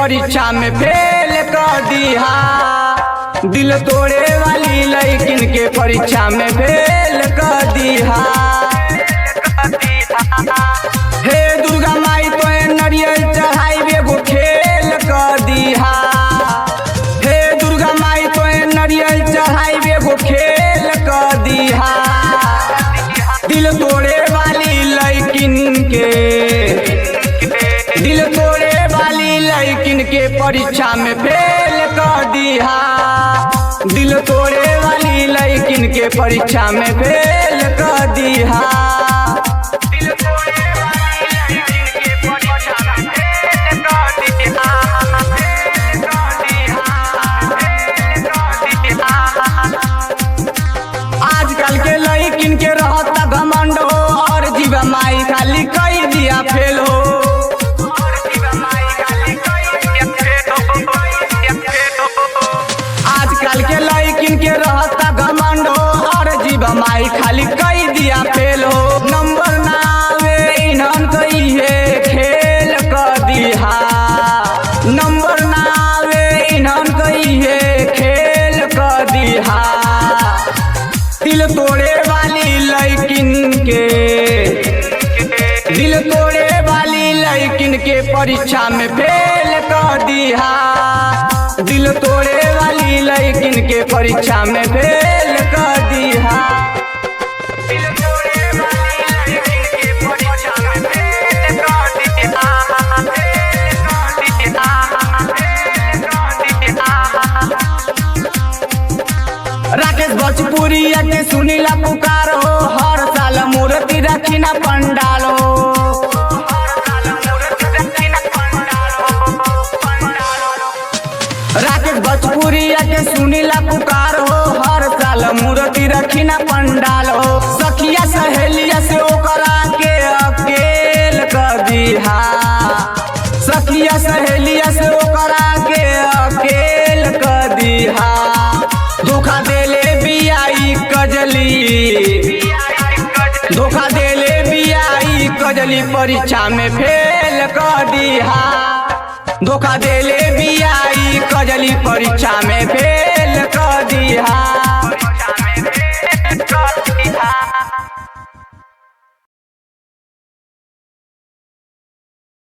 परीक्षा में फेल कर दिया। दिल तोड़े वाली लड़किन के परीक्षा में फेल कर दिया। हे दुर्गा माई तो नरियल चढ़ाई एगो खेल कर दिया। हे दुर्गा माई तो नरियल चढ़ाई एगो खेल कर दिया। दिल तोड़े वाली लड़किन के परीक्षा में फेल कर दिया। दिल तोड़े वाली लड़किन के परीक्षा में फेल कर दिया। दिल तोड़े वाली लड़किन के परीक्षा में फेल कर दिया। आजकल के लड़किन के रहता घमंड हो और जीवा माई खाली कई दिया फेल हो। आजकल के लड़किन के रहता घमंड हो और जीवा माई खाली कई दिया फेल हो। नंबर ना आवे इन्हन कही है खेल कर दिया। नंबर ना आवे इन्हन कही है खेल कर दिया। दिल तोड़े वाली लड़किन के परीक्षा में फेल कर दिया। दिल तोड़े वाली लड़किन के परीक्षा में फेल कर दिया। दिल तोड़े वाली लड़किन के परीक्षा में फेल कर दिया। राकेश भोजपुरिया के सुनीला पुकार हो। हर साल मूर्ति रखी ना पंडाल हो। राकेश भोजपुरिया के सुनीला पुकार हो। हर साल मूर्ति रखी ना पंडाल हो। सखिया सहेलिया से ओकरा के अकेल कर दिया। सखिया सहेलिया से ओकरा के अकेल कर दिया। धोखा देले बियाई कजली। धोखा देले बियाई कजली परीक्षा में फेल कर दिया। धोखा देले बियाई कजली परीक्षा में फेल कर दिया।